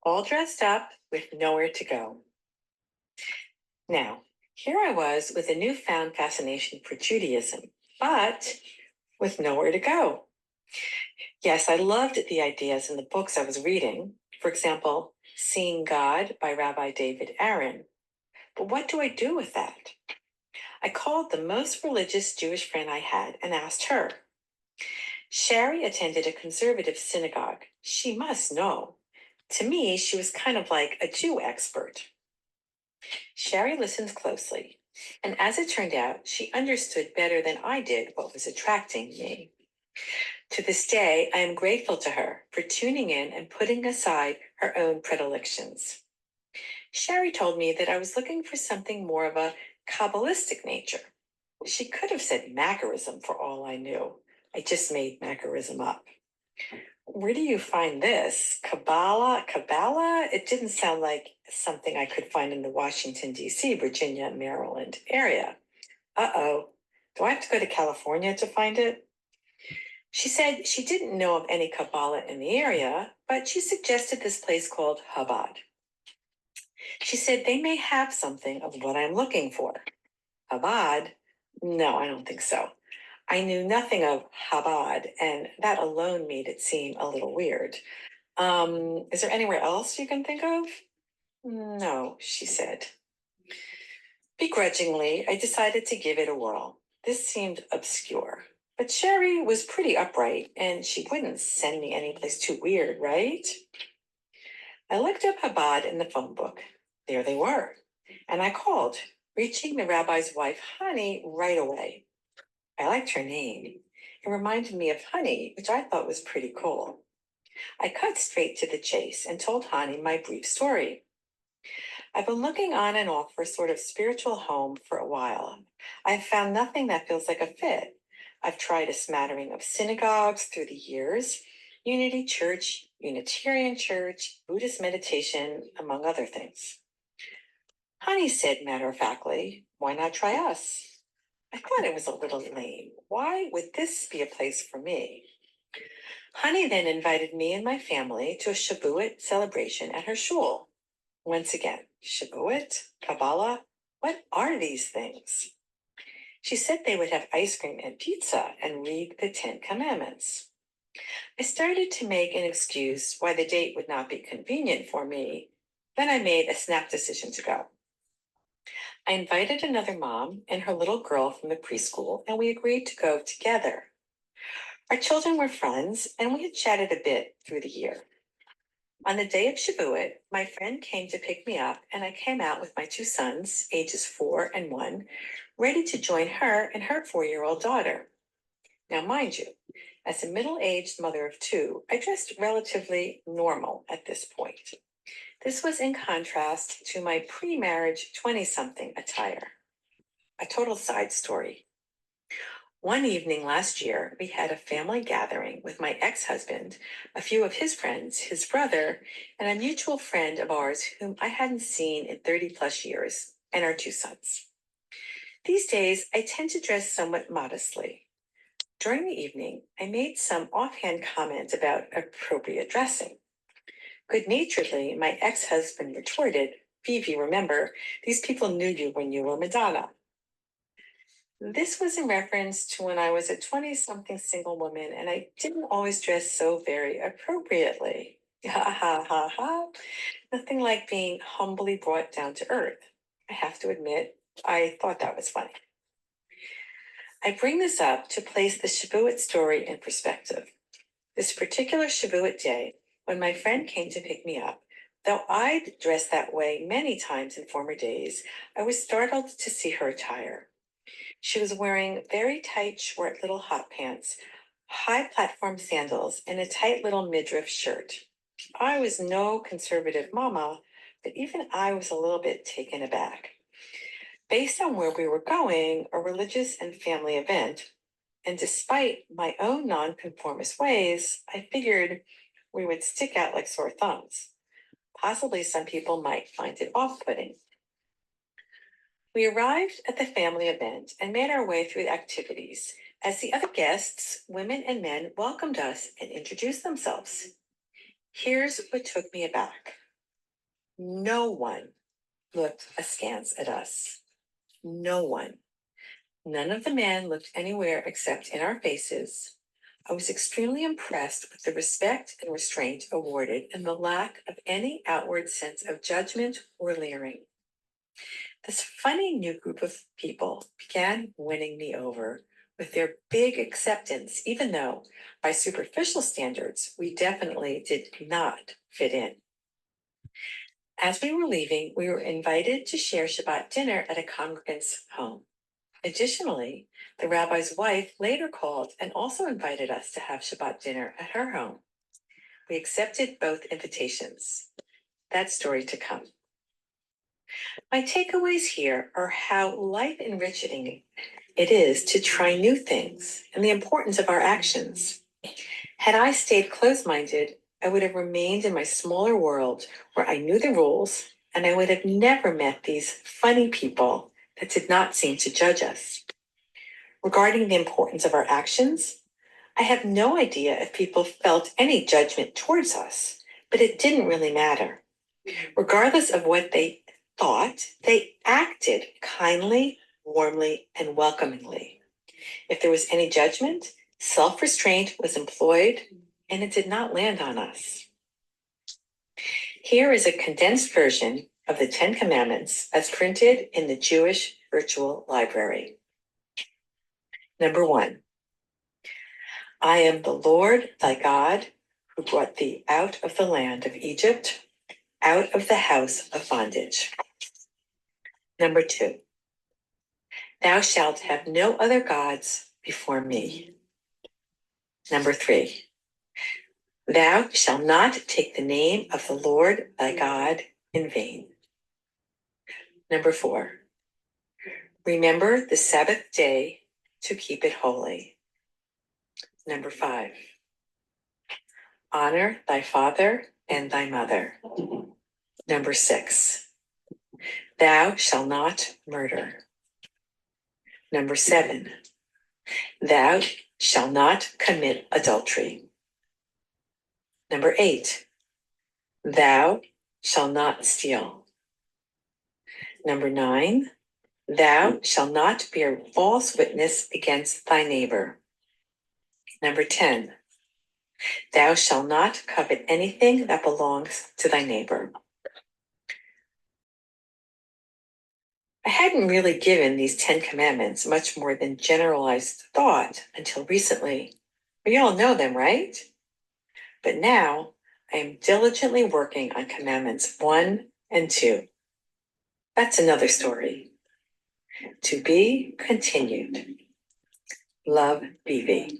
all dressed up with nowhere to go. Now, here I was with a newfound fascination for Judaism, but with nowhere to go. Yes, I loved the ideas in the books I was reading. For example, Seeing God by Rabbi David Aaron. But what do I do with that? I called the most religious Jewish friend I had and asked her. Sherry attended a conservative synagogue. She must know. To me, she was kind of like a Jew expert. Sherry listened closely, and as it turned out, she understood better than I did what was attracting me. To this day, I am grateful to her for tuning in and putting aside her own predilections. Sherry told me that I was looking for something more of a Kabbalistic nature. She could have said Macarism for all I knew. I just made Macarism up. Where do you find this? Kabbalah? It didn't sound like something I could find in the Washington, D.C., Virginia, Maryland area. Uh-oh. Do I have to go to California to find it? She said she didn't know of any Kabbalah in the area, but she suggested this place called Chabad. She said they may have something of what I'm looking for. Chabad? No, I don't think so. I knew nothing of Chabad, and that alone made it seem a little weird. Is there anywhere else you can think of? No, she said. Begrudgingly, I decided to give it a whirl. This seemed obscure. But Sherry was pretty upright, and she wouldn't send me anyplace too weird, right? I looked up Chabad in the phone book. There they were. And I called, reaching the rabbi's wife, Honey, right away. I liked her name. It reminded me of honey, which I thought was pretty cool. I cut straight to the chase and told Hani my brief story. I've been looking on and off for a sort of spiritual home for a while. I've found nothing that feels like a fit. I've tried a smattering of synagogues through the years, Unity Church, Unitarian Church, Buddhist meditation, among other things. Hani said matter-of-factly, why not try us? I thought it was a little lame. Why would this be a place for me? Hani then invited me and my family to a Shavuot celebration at her shul. Once again, Shavuot, Kabbalah, what are these things? She said they would have ice cream and pizza and read the 10 Commandments. I started to make an excuse why the date would not be convenient for me. Then I made a snap decision to go. I invited another mom and her little girl from the preschool, and we agreed to go together. Our children were friends, and we had chatted a bit through the year. On the day of Shavuot, my friend came to pick me up, and I came out with my two sons, ages 4 and 1, ready to join her and her 4-year-old daughter. Now, mind you, as a middle-aged mother of 2, I dressed relatively normal at this point. This was in contrast to my pre-marriage 20-something attire. A total side story. One evening last year, we had a family gathering with my ex-husband, a few of his friends, his brother, and a mutual friend of ours whom I hadn't seen in 30 plus years, and our 2 sons. These days, I tend to dress somewhat modestly. During the evening, I made some offhand comment about appropriate dressing. Good-naturedly, my ex-husband retorted, Vivi, remember, these people knew you when you were Madonna. This was in reference to when I was a 20-something single woman and I didn't always dress so very appropriately. Ha ha ha ha. Nothing like being humbly brought down to earth. I have to admit, I thought that was funny. I bring this up to place the Shavuot story in perspective. This particular Shavuot day, when my friend came to pick me up, though I'd dressed that way many times in former days, I was startled to see her attire. She was wearing very tight, short little hot pants, high platform sandals, and a tight little midriff shirt. I was no conservative mama, but even I was a little bit taken aback. Based on where we were going, a religious and family event, and despite my own nonconformist ways, I figured we would stick out like sore thumbs. Possibly some people might find it off-putting. We arrived at the family event and made our way through the activities as the other guests, women and men, welcomed us and introduced themselves. Here's what took me aback. No one looked askance at us. No one. None of the men looked anywhere except in our faces. I was extremely impressed with the respect and restraint awarded and the lack of any outward sense of judgment or leering. This funny new group of people began winning me over with their big acceptance, even though, by superficial standards, we definitely did not fit in. As we were leaving, we were invited to share Shabbat dinner at a congregant's home. Additionally, the rabbi's wife later called and also invited us to have Shabbat dinner at her home. We accepted both invitations. That story to come. My takeaways here are how life enriching it is to try new things and the importance of our actions. Had I stayed close-minded, I would have remained in my smaller world where I knew the rules, and I would have never met these funny people that did not seem to judge us. Regarding the importance of our actions, I have no idea if people felt any judgment towards us, but it didn't really matter. Regardless of what they thought, they acted kindly, warmly, and welcomingly. If there was any judgment, self-restraint was employed, and it did not land on us. Here is a condensed version of the 10 Commandments as printed in the Jewish Virtual Library. Number 1, I am the Lord thy God, who brought thee out of the land of Egypt, out of the house of bondage. Number 2, thou shalt have no other gods before me. Number 3, thou shalt not take the name of the Lord thy God in vain. Number 4, remember the Sabbath day to keep it holy. Number 5, honor thy father and thy mother. Number 6, thou shalt not murder. Number 7, thou shalt not commit adultery. Number 8, thou shalt not steal. Number 9, thou shalt not bear false witness against thy neighbor. Number 10, thou shalt not covet anything that belongs to thy neighbor. I hadn't really given these 10 commandments much more than generalized thought until recently. We all know them, right? But now I am diligently working on commandments 1 and 2. That's another story. To be continued. Love, BV.